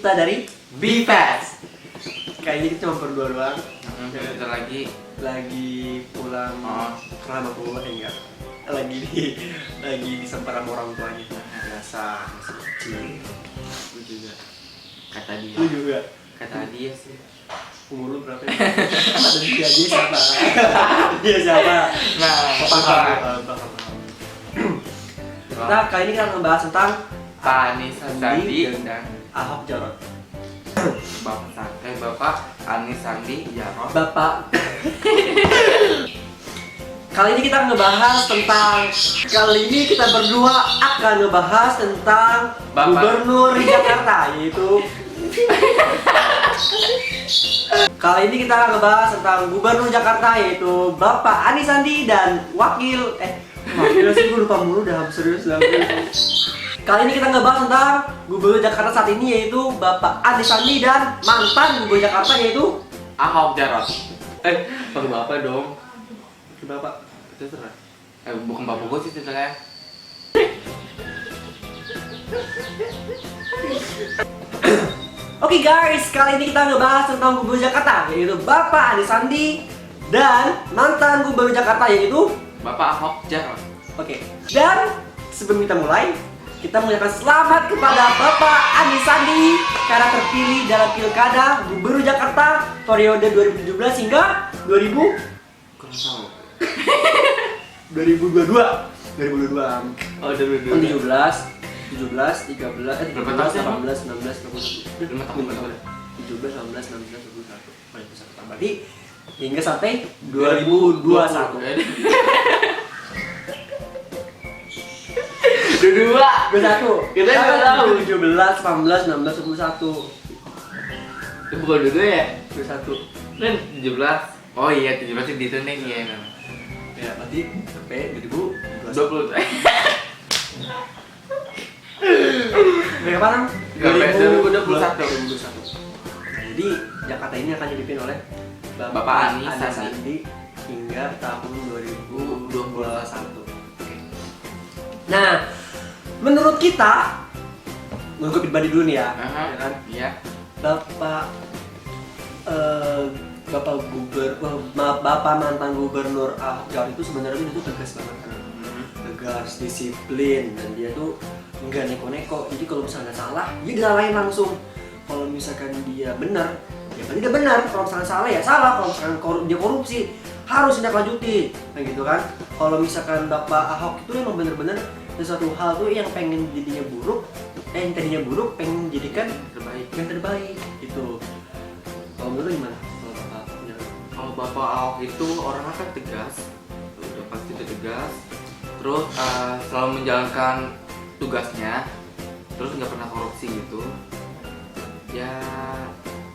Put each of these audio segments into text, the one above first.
kita dari BFast. Kayaknya kita cuma berdua doang. Bentar lagi pulang selama pulang enggak. Lagi disamper sama orang tuanya. Biasa masih kecil. Gue juga. Kata dia. Lu juga. Kata dia sih. Umur lu berapa ya? Ada dia siapa? Dia siapa? Nah, paham. Nah, kali ini kita akan membahas tentang Anies Sandi dan Ahok Jarot. Bapak Anies Sandi Jarot. Bapak. Kali ini kita berdua akan ngebahas tentang Bapak. Gubernur Jakarta, yaitu kali ini kita akan ngebahas tentang Gubernur Jakarta, yaitu Bapak Anies Sandi dan wakil sih gue lupa mulu, udah serius lah. Kali ini kita ngebahas tentang Gubernur Jakarta saat ini, yaitu Bapak Anies Sandi dan mantan Gubernur Jakarta, yaitu Ahok Jarot. pakai bapak dong. Bapak Itu terus. Bukan bapak gue sih ceritanya. Oke guys, kali ini kita ngebahas tentang Gubernur Jakarta, yaitu Bapak Anies Sandi dan mantan Gubernur Jakarta, yaitu Bapak Ahok Jarot. Oke. Dan sebelum kita mulai, kita mengucapkan selamat kepada Bapak Anies Sandi karena terpilih dalam Pilkada Gubernur Jakarta periode 2017 hingga 2022. Kurang tahu. 2022. Oh, udah. 17, 13, 13, Berapa tahun sih, 18, 19, 20. 5 tahun. 17, 18, 19, 21. Oh, itu satu tambah. Berarti hingga sampai 2021. 21. Kita nggak tahu. 17, 18, 19, 21. Bukan dulu ya? 21. Kan 17. Oh iya, 17 sih dihitung ya. Ya, berarti sampai 2021. 20. Berapa tahun? 2021. Jadi Jakarta ini akan dipimpin oleh Bapak Anies Sandi hingga tahun 2021. Nah, menurut kita, menurut gue pribadi dulu nih ya, ya kan? Iya. Bapak mantan Gubernur Ahok Jarot itu sebenarnya itu tegas banget kan. Tegas, disiplin, dan dia tuh nggak neko-neko. Jadi kalau misalnya salah, dia disalahin langsung. Kalau misalkan dia benar, ya berarti dia benar. Kalau misalkan salah, ya salah. Kalau misalkan dia korupsi, harus tindak lanjuti, nah gitu kan. Kalau misalkan Bapak Ahok itu emang bener-bener sesuatu hal tuh yang pengen jadinya buruk, yang tadinya buruk pengen jadikan yang terbaik gitu. Kalau menurut lu gimana? Kalau Bapak Ahoknya? Kalau Bapak Ahok itu orangnya kan tegas, udah pasti tegas. Terus selalu menjalankan tugasnya, terus nggak pernah korupsi gitu. Ya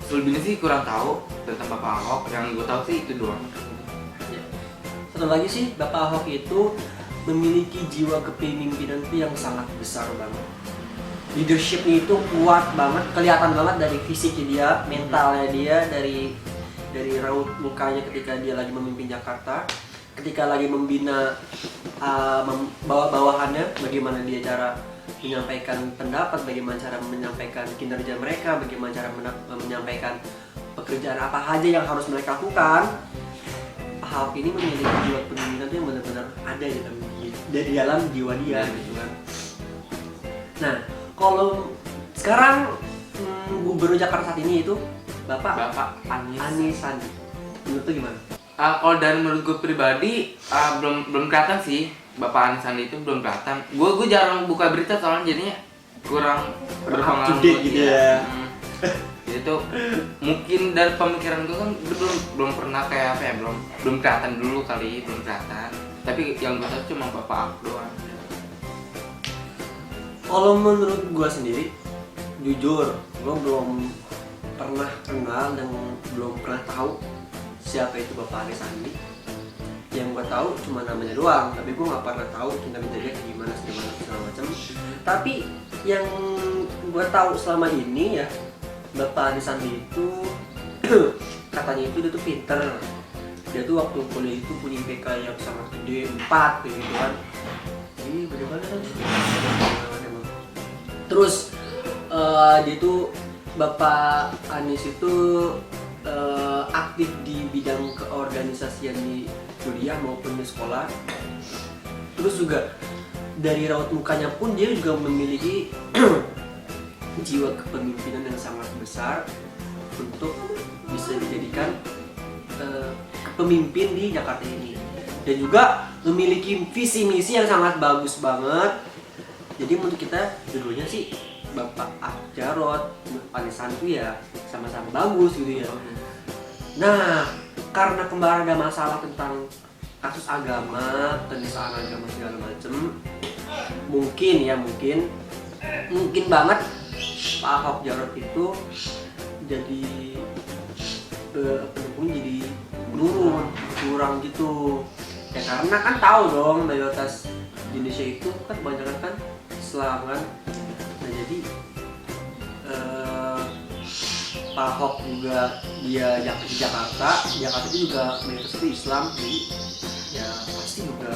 selebihnya sih kurang tahu tentang Bapak Ahok. Yang gue tahu sih itu doang. Satu lagi sih, Bapak Ahok itu memiliki jiwa kepemimpinan itu yang sangat besar banget. Leadershipnya itu kuat banget, kelihatan banget dari fisiknya dia, mentalnya dia, dari raut mukanya ketika dia lagi memimpin Jakarta, ketika lagi membina bawahannya, bagaimana dia cara menyampaikan pendapat, bagaimana cara menyampaikan kinerja mereka, bagaimana cara menyampaikan pekerjaan apa aja yang harus mereka lakukan. Ahok ini memiliki jiwa kepemimpinan yang benar-benar ada di dalam jiwa dia gitu kan. Nah, kalau sekarang Gubernur Jakarta saat ini itu Bapak Anies Sandi. Menurut lu gimana? Kalau dari menurut gue pribadi belum kelihatan sih Bapak Anies Sandi itu belum kelihatan. Gue jarang buka berita soalnya jadinya kurang berpengalaman gitu ya. Jadi tuh mungkin dari pemikiran gue kan belum pernah kayak apa ya, belum kelihatan dulu kali, belum kelihatan. Tapi yang gue tahu cuma Bapak Ahok doang. Kalau menurut gue sendiri, jujur, gue belum pernah kenal dan belum pernah tahu siapa itu Bapak Anies Sandi. Yang gue tahu cuma namanya doang, tapi gue nggak pernah tahu kinerjanya kayak gimana segala macam. Tapi yang gue tahu selama ini ya, Bapak Anies Sandi itu katanya itu dia tuh pinter. Dia tuh waktu kuliah itu punya IPK yang sangat gede, 4 gitu kan. Ini bagaimana kan? Terus dia tuh Bapak Anies itu aktif di bidang keorganisasian di kuliah maupun di sekolah. Terus juga dari raut mukanya pun dia juga memiliki jiwa kepemimpinan yang sangat besar untuk bisa dijadikan pemimpin di Jakarta ini, dan juga memiliki visi misi yang sangat bagus banget. Jadi menurut kita dulunya sih Bapak Ahok Jarot, Anies itu ya sama-sama bagus gitu ya. Nah, karena kemarin ada masalah tentang kasus agama, penistaan agama segala macem, mungkin banget Pak Ahok Jarot itu jadi pendukung jadi kurang gitu ya, karena kan tahu dong mayoritas di Indonesia itu kan kebanyakan kan Islam kan. Nah jadi Pak Ahok juga dia di Jakarta itu juga mayoritas itu Islam, jadi ya pasti juga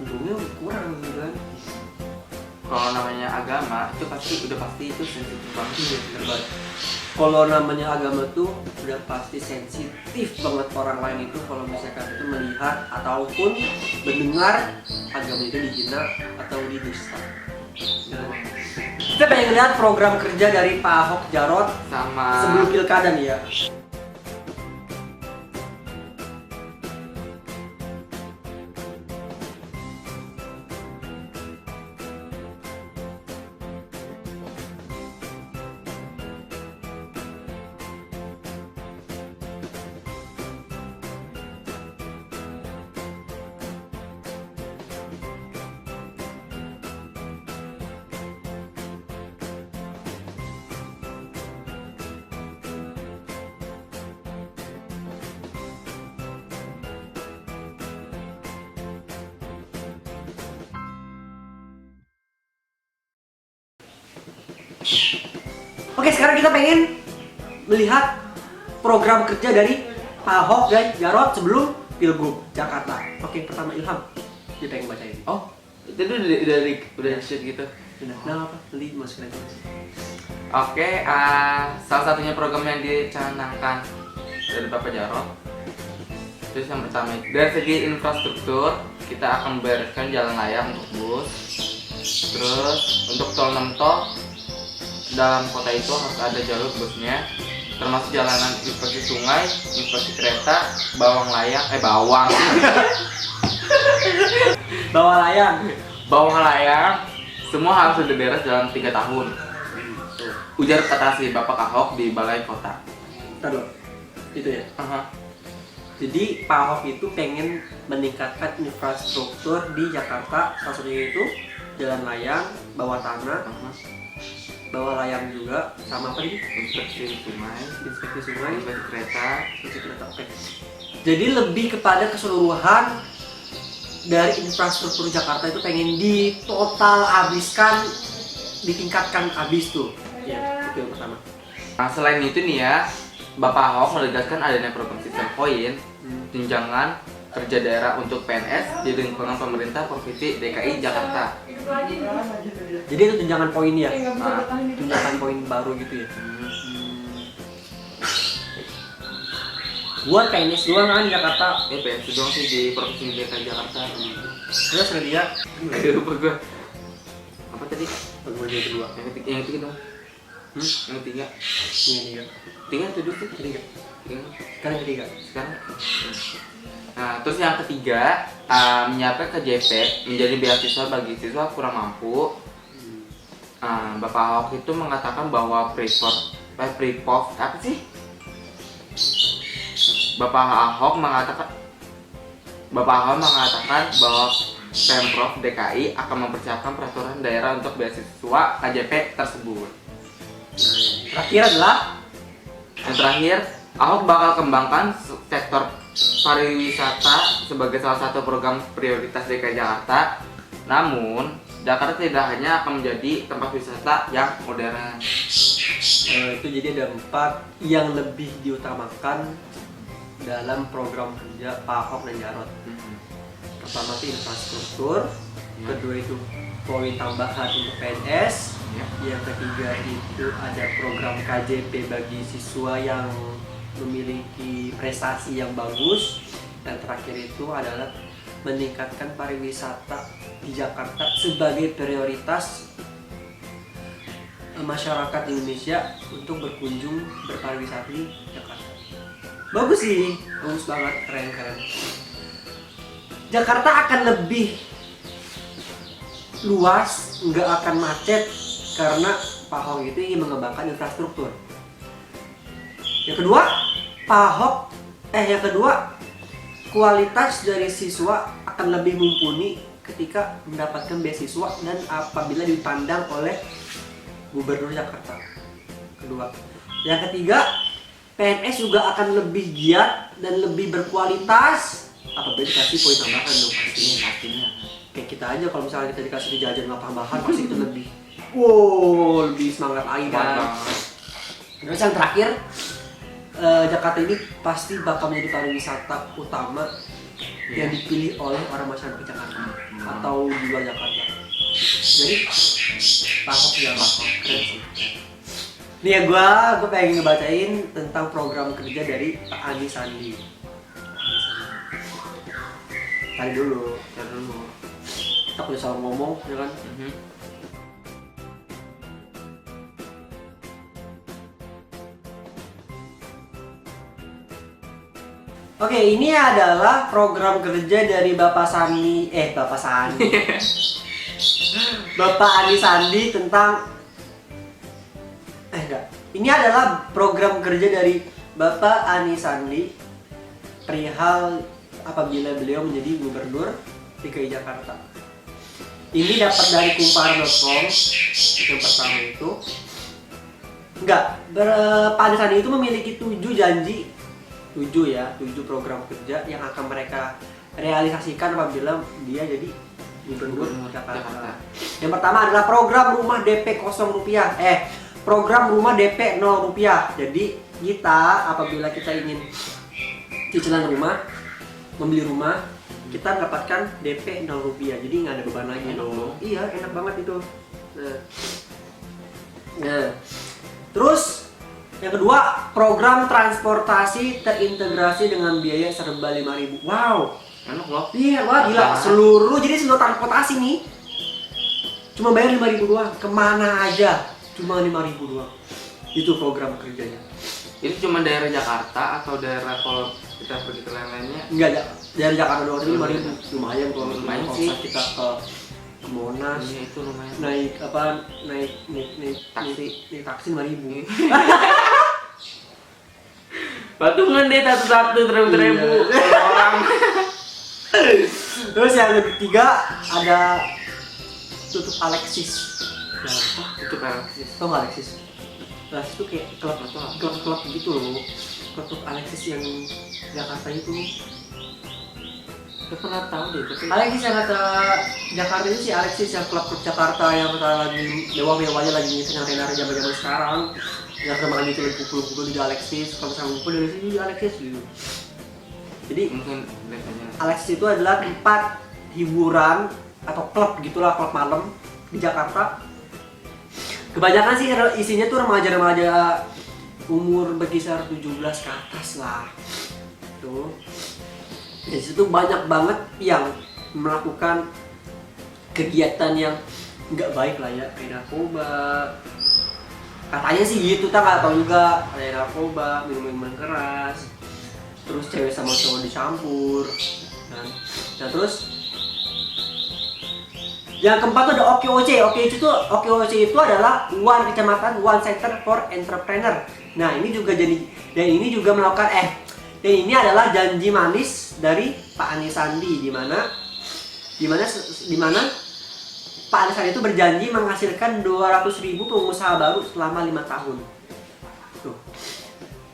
untungnya kurang gitu kan. Kalau namanya agama itu udah pasti itu sensitif banget. Iya, bener banget. Kalau namanya agama tuh udah pasti sensitif banget orang lain itu kalau misalkan itu melihat ataupun mendengar agama itu dihina atau didusta. Kita pengen lihat program kerja dari Pak Ahok Jarot sama sebelum pilkada nih ya. Oke, sekarang kita pengen melihat program kerja dari Pak Ahok dan Jarot sebelum Pilgub Jakarta. Oke, pertama Ilham, dia pengen baca ini. oh itu udah shit gitu. Nah apa? Nanti masukin aja. Oke, salah satunya program yang dicanangkan dari Bapak Jarot. Terus yang pertama, dari segi infrastruktur kita akan membereskan jalan layang untuk bus. Terus untuk tol 6 tol dalam kota itu harus ada jalur busnya, termasuk jalanan inspeksi sungai, inspeksi kereta, bawang layang, bawang layang, semua harus sudah beres dalam 3 tahun. Ujar kata si Bapak Ahok di Balai Kota. Taduh, itu ya. Jadi Pak Ahok itu pengen meningkatkan infrastruktur di Jakarta, salah satunya itu jalan layang, bawah tanah, bawah layang juga, sama apa ini? Inspeksi sungai, inspeksi kereta. Oke. Jadi lebih kepada keseluruhan dari infrastruktur Jakarta itu pengen ditotal habiskan, ditingkatkan habis tuh. Ya, itu yang pertama. Nah, selain itu nih ya, Bapak Ahok menegaskan adanya program sistem poin, tunjangan kerja daerah untuk PNS di lingkungan pemerintah Provinsi DKI Jakarta. Jadi itu tunjangan poin ya? Tunjangan poin baru gitu ya? Buat PNS doang kan di Jakarta? Ya PNS doang sih di Provinsi DKI Jakarta. Terus dia? Lupa gue. Apa tadi? Bagaimana yang kedua? Yang ketiga dong. Yang ketiga. Tiga atau dua sih? Ketiga. Sekarang ketiga. Nah, terus yang ketiga, menyiapkan KJP menjadi beasiswa bagi siswa kurang mampu. Bapak Ahok itu mengatakan bahwa Prepov apa sih? Bapak Ahok mengatakan bahwa Pemprov DKI akan mempersiapkan peraturan daerah untuk beasiswa KJP tersebut. Yang terakhir, Ahok bakal kembangkan sektor pariwisata sebagai salah satu program prioritas DKI Jakarta. Namun, Jakarta tidak hanya akan menjadi tempat wisata yang modern. Itu jadi ada 4 yang lebih diutamakan dalam program kerja Pak Ahok dan Jarot. Pertama itu infrastruktur, kedua itu poin tambahan untuk PNS, Ya. Yang ketiga itu ada program KJP bagi siswa yang memiliki prestasi yang bagus. Dan terakhir itu adalah meningkatkan pariwisata di Jakarta sebagai prioritas masyarakat Indonesia untuk berkunjung berpariwisata di Jakarta. Bagus sih, bagus banget, keren. Jakarta akan lebih luas, nggak akan macet karena Pak Ahok itu ingin mengembangkan infrastruktur. Yang kedua, kualitas dari siswa akan lebih mumpuni ketika mendapatkan beasiswa dan apabila dipandang oleh Gubernur Jakarta. Kedua. Yang ketiga, PNS juga akan lebih giat dan lebih berkualitas apabila dikasih poin tambahan dong pastinya. Kayak kita aja kalau misalnya kita dikasih jajan tambahan pasti itu lebih semangat lagi kan. Terus yang terakhir, Jakarta ini pasti bakal menjadi pariwisata utama yang dipilih oleh orang masyarakat Jakarta atau di luar Jakarta. Jadi Pak Ahok keren sih. Nih ya gue pengen ngebacain tentang program kerja dari Pak Anies Sandi. Tadi dulu. Kita udah salah ngomong, ya kan? Oke, ini adalah program kerja dari Bapak Anies Sandi tentang Ini adalah program kerja dari Bapak Anies Sandi perihal apabila beliau menjadi gubernur DKI Jakarta. Ini dapat dari kumparan.com. Yang pertama itu Pak Anies Sandi itu memiliki 7 program kerja yang akan mereka realisasikan apabila dia jadi gubernur Jakarta. Yang pertama adalah program rumah DP 0 rupiah. Program rumah DP 0 rupiah. Jadi kita apabila kita ingin cicilan rumah, membeli rumah, kita mendapatkan DP 0 rupiah. Jadi nggak ada beban lagi dong. Iya, enak banget itu. Nah, terus yang kedua, program transportasi terintegrasi dengan biaya serba 5.000. Wow, enak loh. Iya, wah gila. Jadi seluruh transportasi nih cuma bayar 5.000 doang. Kemana aja cuma 5.000 doang. Itu program kerjanya. Ini cuma daerah Jakarta atau daerah kalau kita pergi ke lain-lainnya? Enggak, dari Jakarta doang itu 5.000. Lumayan kalau sih. Kita ke Monas. Iya, itu lumayan. Naik taksi 5.000. Patungan deh satu-satu ribu orang. Terus yang ketiga ada tutup Alexis. Tutup Alexis. Tau nggak Alexis? Alexis itu kayak klub gitu loh. Tutup Alexis yang Jakarta itu. Gak pernah tahu deh. Tapi Alexis yang kata Jakarta itu si Alexis yang klub Jakarta yang lagi mewah-mewahnya lagi nari-nari zaman-zaman sekarang. Yang sama gitu lagi pukul-pukul di Alexis, kalau misalnya ngumpul dari sini di Alexis gitu. Jadi mungkin biasanya Alexis itu adalah tempat hiburan atau klub gitulah, klub malam di Jakarta. Kebanyakan sih isinya tuh remaja-remaja umur berkisar 17 ke atas lah. Tuh. Di situ banyak banget yang melakukan kegiatan yang nggak baik lah ya, kayak narkoba. Katanya sih gitu, kita nggak tahu juga, kayak narkoba, minuman keras, terus cewek sama cowok dicampur, kan? Nah terus yang keempat tuh ada OKOC. OKOC itu adalah One Kecamatan One Center for Entrepreneur. Nah ini juga ini adalah janji manis dari Pak Anies Sandi, di mana Pak Anies Sandi itu berjanji menghasilkan 200.000 pengusaha baru selama 5 tahun. Tuh.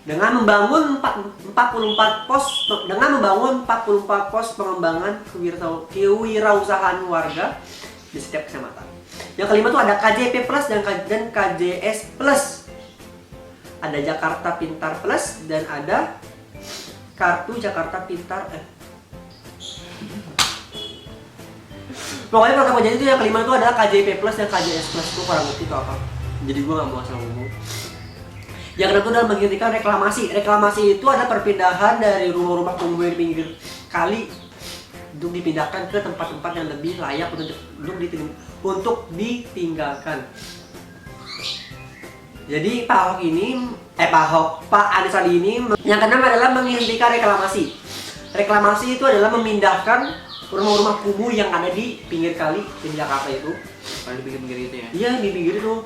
Dengan membangun 44 pos pengembangan kewirausahaan warga di setiap kecamatan. Yang kelima tuh ada KJP Plus dan KJS Plus. Ada Jakarta Pintar Plus dan ada Kartu Jakarta Pintar. Pokoknya program kerja itu yang kelima itu adalah KJP Plus dan KJS Plus, itu kurang ngerti itu apa. Jadi gue nggak mau asal ngomong. Yang kedua itu adalah menghentikan reklamasi. Reklamasi itu ada perpindahan dari rumah-rumah kumuh di pinggir kali untuk dipindahkan ke tempat-tempat yang lebih layak untuk ditinggalkan. Jadi Pak Anies Sandi ini yang keenam adalah menghentikan reklamasi. Reklamasi itu adalah memindahkan rumah-rumah kumuh yang ada di pinggir kali di Jakarta itu. Di pinggir-pinggir itu ya? Iya, di pinggir itu.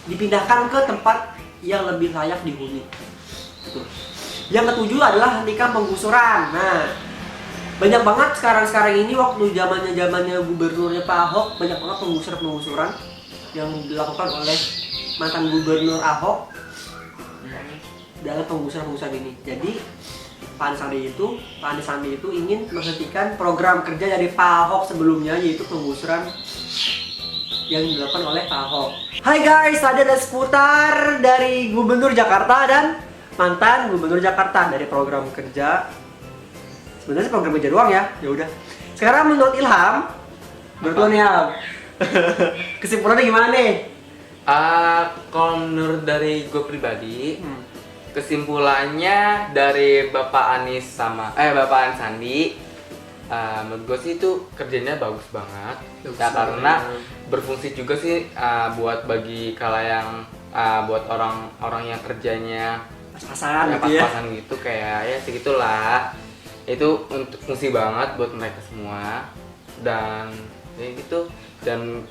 Dipindahkan ke tempat yang lebih layak dihuni. Yang ketujuh adalah hentikan penggusuran. Nah, banyak banget sekarang ini waktu zamannya gubernurnya Pak Ahok, banyak banget penggusuran yang dilakukan oleh mantan gubernur Ahok dalam penggusuran ini. Jadi Pak Anies Sandi itu ingin menghentikan program kerja dari Pak Ahok sebelumnya, yaitu penggusuran yang dilakukan oleh Pak Ahok. Hai guys, tadi ada seputar dari Gubernur Jakarta dan mantan Gubernur Jakarta dari program kerja. Sebenarnya program kerja doang ya. Ya udah. Sekarang menurut Ilham, menurut lo nih Ilham, kesimpulannya gimana nih? Kalau menurut dari gue pribadi, kesimpulannya dari Bapak Anies Sandi, menurut gue sih itu kerjanya bagus banget. Karena berfungsi juga sih buat bagi buat orang-orang yang kerjanya pas-pasan gitu kayak ya segitulah. Itu untuk fungsi banget buat mereka semua dan ya gitu. Dan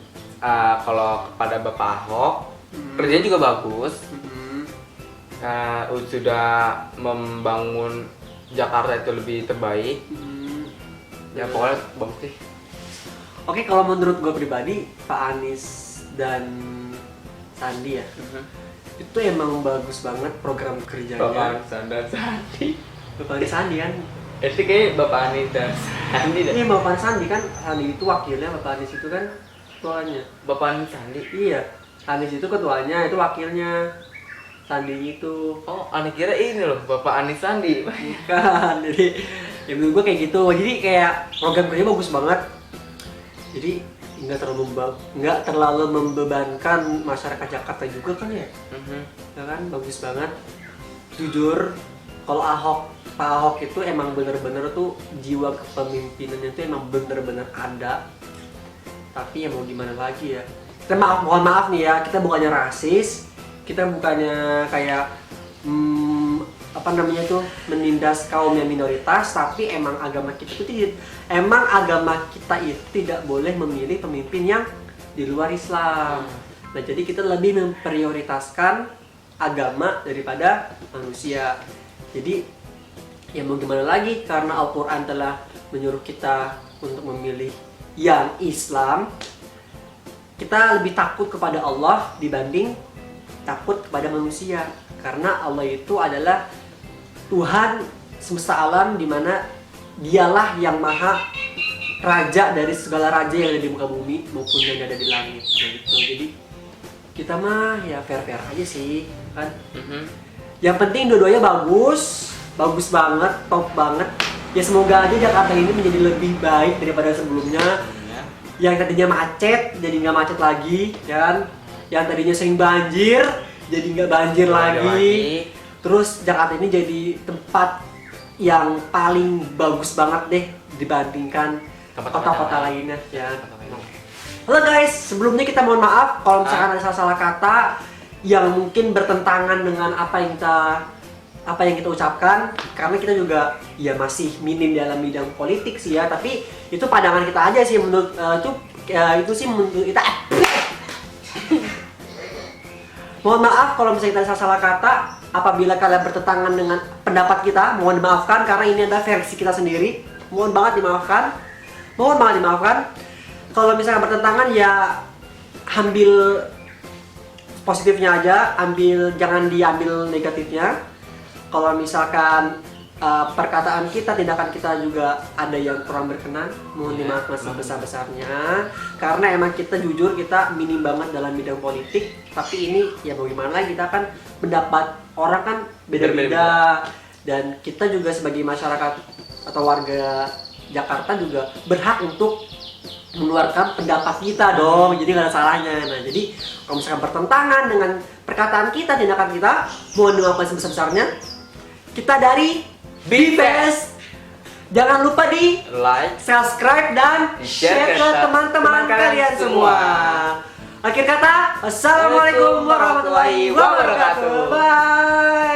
kalau kepada Bapak Ahok, kerjanya juga bagus. Sudah membangun Jakarta itu lebih terbaik. Ya pokoknya bagus sih. Oke, kalau menurut gue pribadi, Pak Anies dan Sandi ya, itu emang bagus banget program kerjanya. Bapak Anies dan Sandi. Bapak Anies Sandi kan? Itu kayak Bapak Anies dan Sandi deh. Iya, Bapak Anies Sandi kan, Sandi itu wakilnya, Bapak Anies itu kan ketuanya. Bapak Anies Sandi? Iya, Anies itu ketuanya, itu wakilnya. Sandi itu. Oh, Anies kira ini loh, Bapak Anies Sandi. Bukan, jadi ya menurut gue kayak gitu. Jadi kayak program kerja bagus banget. Jadi nggak terlalu membebankan masyarakat Jakarta juga kan ya. Ya kan, bagus banget. Jujur, kalau Pak Ahok itu emang bener-bener tuh jiwa kepemimpinannya itu emang bener-bener ada. Tapi ya mau gimana lagi ya. Kita mohon maaf nih ya, kita bukannya rasis, kita bukannya kayak menindas kaum yang minoritas, tapi emang agama kita itu tidak boleh memilih pemimpin yang di luar Islam. Nah, jadi kita lebih memprioritaskan agama daripada manusia. Jadi ya mau gimana lagi, karena Al-Quran telah menyuruh kita untuk memilih yang Islam. Kita lebih takut kepada Allah dibanding takut kepada manusia, karena Allah itu adalah Tuhan semesta alam, di mana dialah yang maha raja dari segala raja yang ada di muka bumi maupun yang ada di langit gitu. Jadi kita mah ya fair-fair aja sih kan. Yang penting dua-duanya bagus banget, top banget. Ya semoga aja Jakarta ini menjadi lebih baik daripada sebelumnya. Yang tadinya macet jadi nggak macet lagi, kan? Yang tadinya sering banjir jadi nggak banjir lagi. Terus Jakarta ini jadi tempat yang paling bagus banget deh dibandingkan kota-kota lainnya ya. Halo guys, sebelumnya kita mohon maaf kalau misalkan ada salah-salah kata yang mungkin bertentangan dengan apa yang kita ucapkan, karena kita juga ya masih minim dalam bidang politik sih ya, tapi itu pandangan kita aja sih menurut itu sih menurut kita. Mohon maaf kalau misalnya kita salah kata. Apabila kalian bertentangan dengan pendapat kita, mohon dimaafkan karena ini adalah versi kita sendiri. Mohon banget dimaafkan. Kalau misalnya bertentangan ya ambil positifnya aja, jangan diambil negatifnya. Kalau misalkan perkataan kita, tindakan kita juga ada yang kurang berkenan, mohon dimaafkan sebesar-besarnya. Karena emang kita jujur, kita minim banget dalam bidang politik. Tapi ini ya bagaimana lagi, kita kan pendapat orang kan beda-beda. Dan kita juga sebagai masyarakat atau warga Jakarta juga berhak untuk mengeluarkan pendapat kita dong, jadi nggak ada salahnya. Nah jadi kalau misalkan bertentangan dengan perkataan kita, tindakan kita, mohon dimaafkan sebesar-besarnya. Kita dari BFest, jangan lupa di Like, subscribe dan share ke teman-teman kalian semua. Akhir kata, assalamualaikum warahmatullahi wabarakatuh. Bye.